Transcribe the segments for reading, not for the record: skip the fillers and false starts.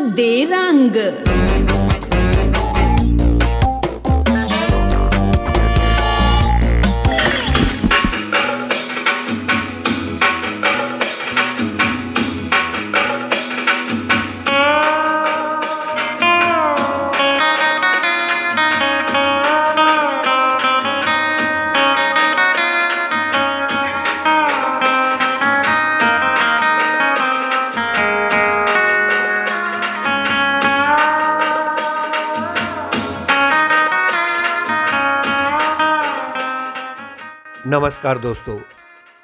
दे रंग। नमस्कार दोस्तों,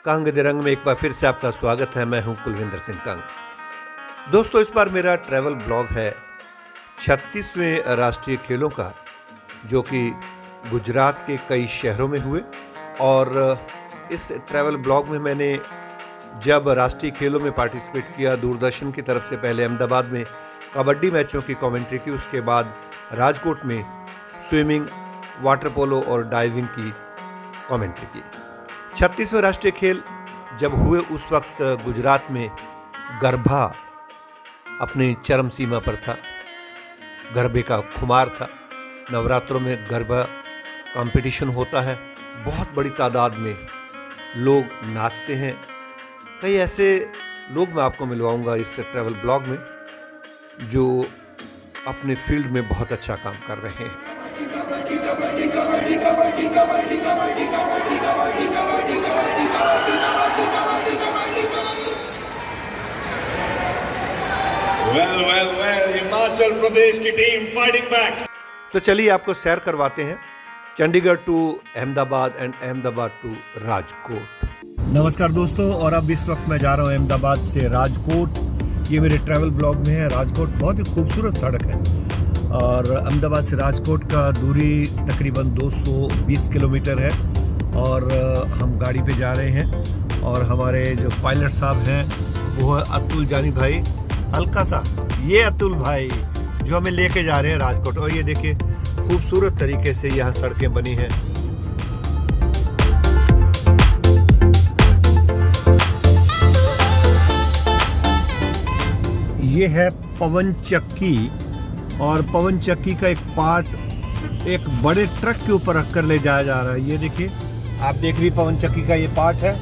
कंग दे रंग में एक बार फिर से आपका स्वागत है। मैं हूं कुलविंदर सिंह कंग। दोस्तों, इस बार मेरा ट्रैवल ब्लॉग है 36वें राष्ट्रीय खेलों का, जो कि गुजरात के कई शहरों में हुए। और इस ट्रैवल ब्लॉग में मैंने जब राष्ट्रीय खेलों में पार्टिसिपेट किया, दूरदर्शन की तरफ से पहले अहमदाबाद में कबड्डी मैचों की कमेंट्री की, उसके बाद राजकोट में स्विमिंग, वाटर पोलो और डाइविंग की कमेंट्री की। 36वें राष्ट्रीय खेल जब हुए उस वक्त गुजरात में गरबा अपनी चरम सीमा पर था। गरबे का खुमार था। नवरात्रों में गरबा कंपटीशन होता है, बहुत बड़ी तादाद में लोग नाचते हैं। कई ऐसे लोग मैं आपको मिलवाऊंगा इस ट्रैवल ब्लॉग में जो अपने फील्ड में बहुत अच्छा काम कर रहे हैं। well, हिमाचल प्रदेश की टीम फाइटिंग बैक। तो चलिए आपको सैर करवाते हैं Chandigarh to Ahmedabad and Ahmedabad to Rajkot. नमस्कार दोस्तों, और अब इस वक्त मैं जा रहा हूँ अहमदाबाद से राजकोट। ये मेरे ट्रैवल ब्लॉग में है। राजकोट बहुत ही खूबसूरत सड़क है और अहमदाबाद से राजकोट का दूरी तकरीबन 220 किलोमीटर है। और हम गाड़ी पे जा रहे हैं और हमारे जो पायलट साहब हैं वो है अतुल जानी भाई। हल्का सा ये अतुल भाई जो हमें लेके जा रहे हैं राजकोट। और ये देखिए खूबसूरत तरीके से यहाँ सड़कें बनी हैं। ये है पवन चक्की, और पवन चक्की का एक पार्ट एक बड़े ट्रक के ऊपर रखकर ले जाया जा रहा है। ये देखिए, आप देख रही पवन चक्की का ये पार्ट है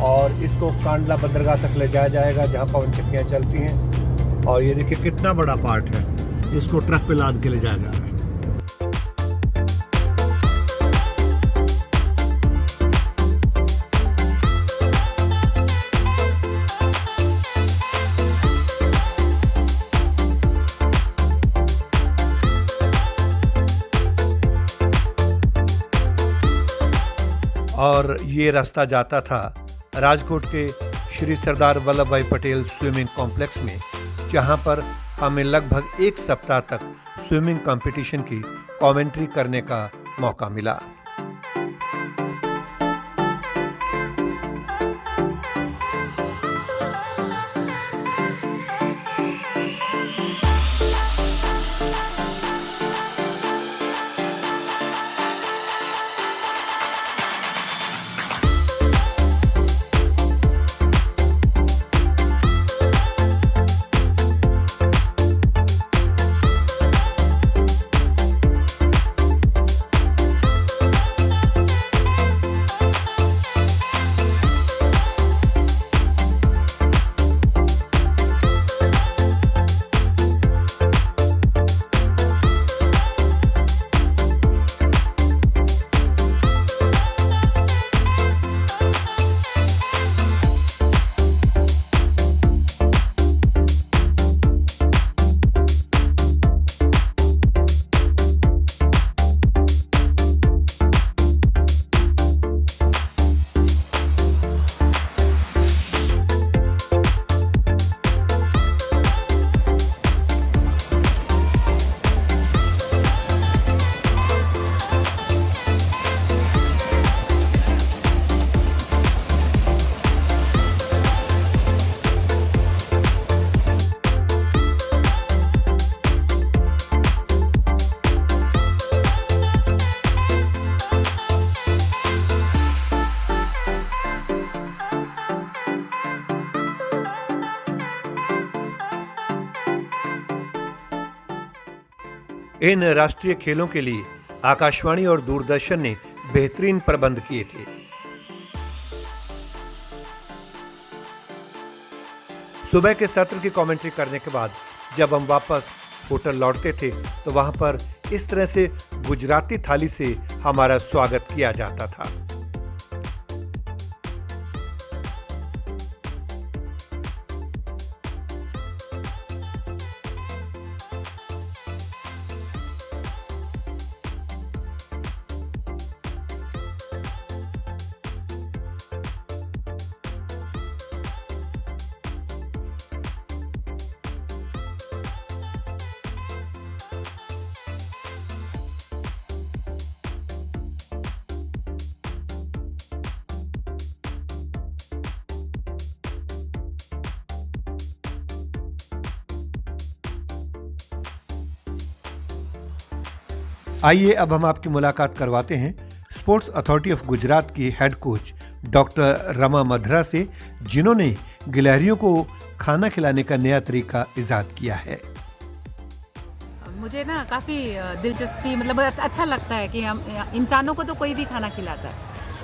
और इसको कांडला बंदरगाह तक ले जाया जाएगा जहाँ पवन चक्कियाँ चलती हैं। और ये देखिए कितना बड़ा पार्ट है, इसको ट्रक पे लाद के ले जाया जा रहा है। और ये रास्ता जाता था राजकोट के श्री सरदार वल्लभ भाई पटेल स्विमिंग कॉम्प्लेक्स में, जहां पर हमें लगभग एक सप्ताह तक स्विमिंग कंपटीशन की कमेंट्री करने का मौका मिला। इन राष्ट्रीय खेलों के लिए आकाशवाणी और दूरदर्शन ने बेहतरीन प्रबंध किए थे। सुबह के सत्र की कमेंट्री करने के बाद जब हम वापस होटल लौटते थे तो वहां पर इस तरह से गुजराती थाली से हमारा स्वागत किया जाता था। आइए अब हम आपकी मुलाकात करवाते हैं स्पोर्ट्स अथॉरिटी ऑफ गुजरात की हेड कोच डॉक्टर रमा मधरा से, जिन्होंने गिलहरियों को खाना खिलाने का नया तरीका इजाद किया है। मुझे ना काफ़ी दिलचस्पी मतलब अच्छा लगता है कि हम इंसानों को तो कोई भी खाना खिलाता है,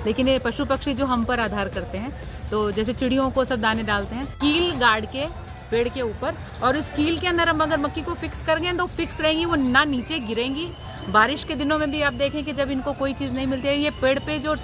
लेकिन ये पशु पक्षी जो हम पर आधार करते हैं, तो जैसे चिड़ियों को सब दाने डालते हैं कील गाड़ के पेड़ के ऊपर, और उस कील के अंदर हम अगर मक्खी को फिक्स कर गए तो फिक्स रहेंगी, वो ना नीचे गिरेंगी। बारिश के दिनों में भी आप देखें कि जब इनको कोई चीज़ नहीं मिलती है, ये पेड़ पे जो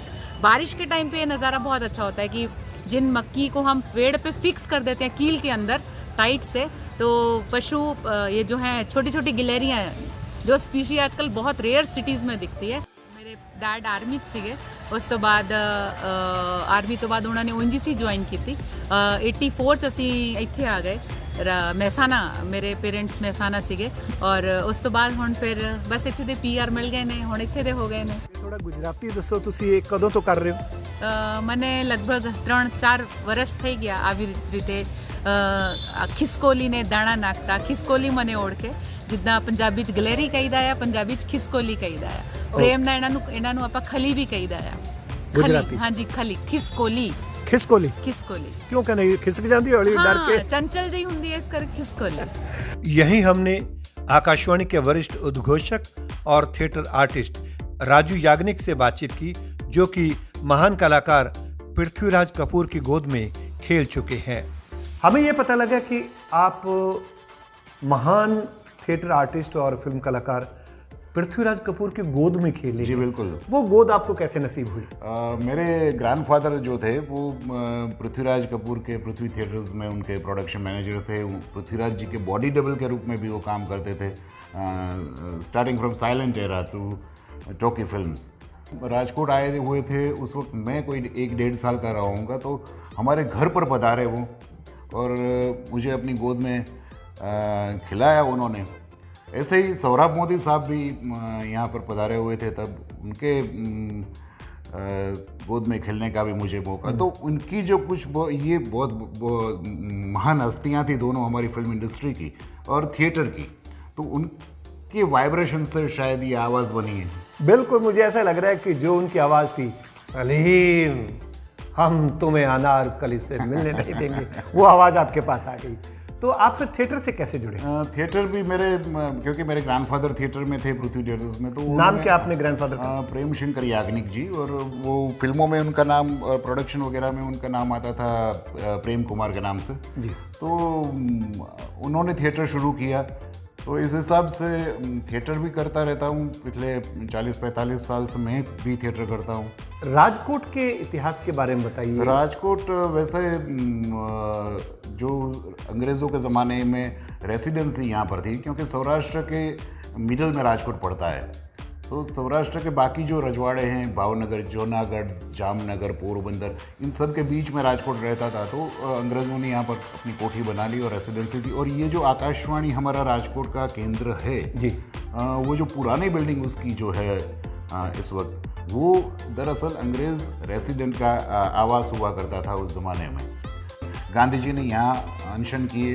बारिश के टाइम पे ये नज़ारा बहुत अच्छा होता है कि जिन मक्खी को हम पेड़ पे फिक्स कर देते हैं कील के अंदर टाइट से, तो पशु ये जो हैं छोटी छोटी गिलहरियाँ हैं, जो स्पीशी आजकल बहुत रेयर सिटीज़ में दिखती है। मेरे डैड आर्मी सीगे, उस तो बाद आर्मी तो बाद उन्होंने ONGC ज्वाइन की थी। 84 'ਚ ਅਸੀਂ ਇੱਥੇ ਆ ਗਏ ਮਹਿਸਾਣਾ, ਮੇਰੇ ਪੇਰੈਂਟਸ ਮਹਿਸਾਣਾ ਸੀਗੇ, ਔਰ ਉਸ ਤੋਂ ਬਾਅਦ ਹੁਣ ਫਿਰ ਬਸ ਇੱਥੇ ਦੇ PR ਮਿਲ ਗਏ ਨੇ, ਹੁਣ ਇੱਥੇ ਦੇ ਹੋ ਗਏ ਨੇ। ਥੋੜਾ ਗੁਜਰਾਤੀ ਦੱਸੋ, ਤੁਸੀਂ ਇਹ ਕਦੋਂ ਤੋਂ ਕਰ ਰਹੇ ਹੋ? મને લગભગ 3-4 વર્ષ થઈ ગયા આવી રીતે ખિસકોલીને દાણા નાખતા। ખિસકોલી મને ઓળખે, ਜਿੱਦਾਂ ਪੰਜਾਬੀ 'ਚ ਗਲੇਰੀ ਕਹੀਦਾ ਆ, ਪੰਜਾਬੀ 'ਚ ਖਿਸકોਲੀ ਕਹੀਦਾ ਆ। ਪ੍ਰੇਮ ਨਾਲ ਇਹਨਾਂ ਨੂੰ ਆਪਾਂ ਖਲੀ ਵੀ ਕਹੀਦਾ ਆ। गुजराती? हाँ जी, खली, खिसकोली। खिसकोली? खिसकोली क्यों कहने खिसक जाती है हौली डर के? चंचल जी हुंदी है, इस कर खिसकोली। यही हमने आकाशवाणी के वरिष्ठ उद्घोषक और थिएटर आर्टिस्ट राजू याग्निक से बातचीत की, जो कि महान कलाकार पृथ्वीराज कपूर की गोद में खेल चुके हैं। हमें यह पता लगा कि आप महान थिएटर आर्टिस्ट और फिल्म कलाकार पृथ्वीराज कपूर की गोद में खेले। जी बिल्कुल। वो गोद आपको कैसे नसीब हुई? मेरे ग्रैंडफादर जो थे वो पृथ्वीराज कपूर के पृथ्वी थिएटर्स में उनके प्रोडक्शन मैनेजर थे। पृथ्वीराज जी के बॉडी डबल के रूप में भी वो काम करते थे, starting from silent era to talkie films. Rajkot आए हुए थे उस वक्त, मैं कोई 1-1.5 साल का रहा हूँगा, तो हमारे घर पर पधारे वो और मुझे अपनी गोद में खिलाया उन्होंने। ऐसे ही सौरभ मोदी साहब भी यहाँ पर पधारे हुए थे, तब उनके गोद में खेलने का भी मुझे मौका। तो उनकी जो कुछ ये बहुत महान हस्तियाँ थी दोनों, हमारी फिल्म इंडस्ट्री की और थिएटर की, तो उनके वाइब्रेशन से शायद ये आवाज़ बनी है। बिल्कुल, मुझे ऐसा लग रहा है कि जो उनकी आवाज़ थी, सलीम हम तुम्हें अनारकली से मिलने नहीं देंगे, वो आवाज़ आपके पास आ गई। तो आप फिर थिएटर से कैसे जुड़े? थिएटर भी मेरे, क्योंकि मेरे ग्रैंडफादर थिएटर में थे पृथ्वी थिएटर्स में, तो नाम क्या अपने ग्रैंडफादर का? प्रेम शंकर याग्निक जी, और वो फिल्मों में उनका नाम, प्रोडक्शन वगैरह में उनका नाम आता था प्रेम कुमार के नाम से जी। तो उन्होंने थिएटर शुरू किया, तो इस हिसाब से थिएटर भी करता रहता हूँ। पिछले 40-45 साल से मैं भी थिएटर करता हूँ। राजकोट के इतिहास के बारे में बताइए। राजकोट वैसे जो अंग्रेज़ों के ज़माने में रेसिडेंसी यहाँ पर थी, क्योंकि सौराष्ट्र के मिडल में राजकोट पड़ता है, तो सौराष्ट्र के बाकी जो रजवाड़े हैं, भावनगर, जूनागढ़, जामनगर, पोरबंदर, इन सब के बीच में राजकोट रहता था। तो अंग्रेज़ों ने यहाँ पर अपनी कोठी बना ली और रेसिडेंसी थी। और ये जो आकाशवाणी हमारा राजकोट का केंद्र है जी, वो जो पुरानी बिल्डिंग उसकी जो है इस वक्त, वो दरअसल अंग्रेज़ रेसिडेंट का आवास हुआ करता था उस ज़माने में। गांधी जी ने यहाँ अनशन किए,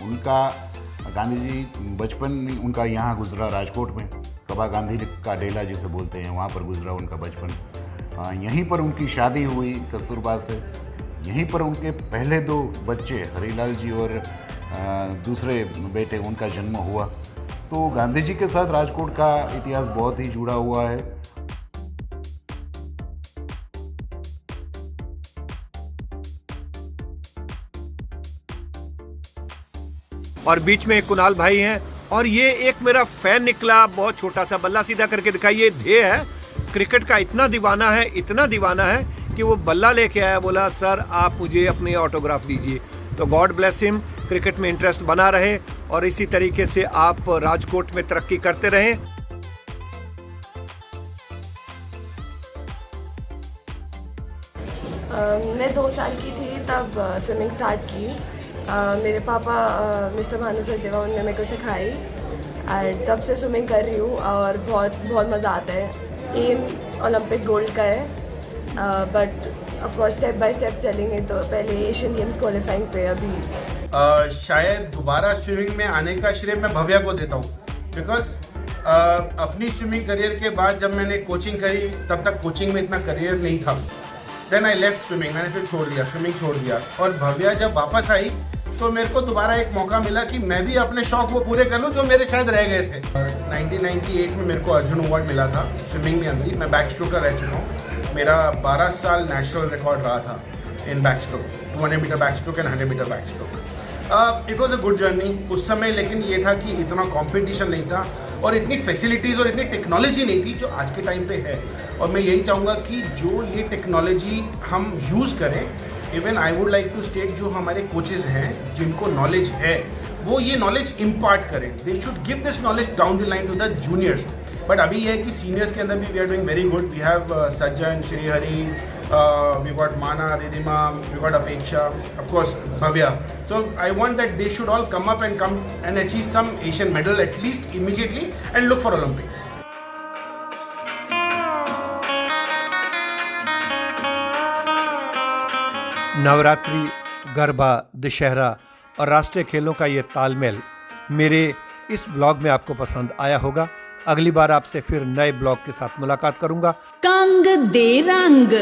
उनका गांधी जी बचपन में उनका यहाँ गुजरा राजकोट में, कबा गांधी का डेला जिसे बोलते हैं, वहाँ पर गुजरा उनका बचपन। यहीं पर उनकी शादी हुई कस्तूरबा से, यहीं पर उनके पहले 2 बच्चे हरीलाल जी और दूसरे बेटे, उनका जन्म हुआ। तो गांधी जी के साथ राजकोट का इतिहास बहुत ही जुड़ा हुआ है। और बीच में एक कुणाल भाई हैं और ये एक मेरा फैन निकला, बहुत छोटा सा बल्ला सीधा करके दिखाइए। ध्येय है, क्रिकेट का इतना दीवाना है कि वो बल्ला लेके आया, बोला सर आप मुझे अपनी ऑटोग्राफ दीजिए। तो गॉड ब्लेस हिम, क्रिकेट में इंटरेस्ट बना रहे और इसी तरीके से आप राजकोट में तरक्की करते रहें। मैं 2 साल की थी तब स्विमिंग स्टार्ट की। मेरे पापा मिस्टर भानु सचदेवा उन्होंने मेरे को सिखाई और तब से स्विमिंग कर रही हूँ और बहुत बहुत मज़ा आता है। एम ओलंपिक गोल्ड का है, but of course step by step चलेंगे। तो पहले एशियन गेम्स क्वालिफाइंग पे अभी शायद दोबारा स्विमिंग में आने का श्रेय मैं भव्या को देता हूँ, बिकॉज अपनी स्विमिंग करियर के बाद जब मैंने कोचिंग करी तब तक कोचिंग में इतना करियर नहीं था। देन आई लेफ्ट स्विमिंग, मैंने फिर छोड़ दिया, स्विमिंग छोड़ दिया। और भव्या जब वापस आई तो मेरे को दोबारा एक मौका मिला कि मैं भी अपने शौक वो पूरे कर लूँ जो मेरे शायद रह गए थे। 1998 में मेरे को अर्जुन अवार्ड मिला था स्विमिंग में अंदर ही। मैं बैक स्ट्रोकर रह चुका हूँ। मेरा 12 साल नेशनल रिकॉर्ड रहा था in backstroke, 200 metre backstroke and 100 metre backstroke. It was a good journey उस समय, लेकिन ये था कि इतना कॉम्पिटिशन नहीं था और इतनी फैसिलिटीज़ और इतनी टेक्नोलॉजी नहीं थी जो आज के टाइम पे है। और मैं यही चाहूँगा कि जो ये टेक्नोलॉजी हम यूज़ करें, even I would like to state जो हमारे कोचेज़ हैं जिनको नॉलेज है वो ये नॉलेज इम्पार्ट करें। They should give this knowledge down the line to the juniors. But अभी ये है कि सीनियर्स के अंदर भी we are doing very good. We have Sajjan, Srihari, we got Maana, Ridhima, we got Apeksha, of course Bhavya. So I want that they should all come and achieve some Asian medal at least immediately and look for Olympics. Navratri, garba, Dussehra और राष्ट्रीय खेलों का ये तालमेल मेरे इस blog में आपको पसंद आया होगा। अगली बार आपसे फिर नए ब्लॉग के साथ मुलाकात करूंगा। कंग दे रंग।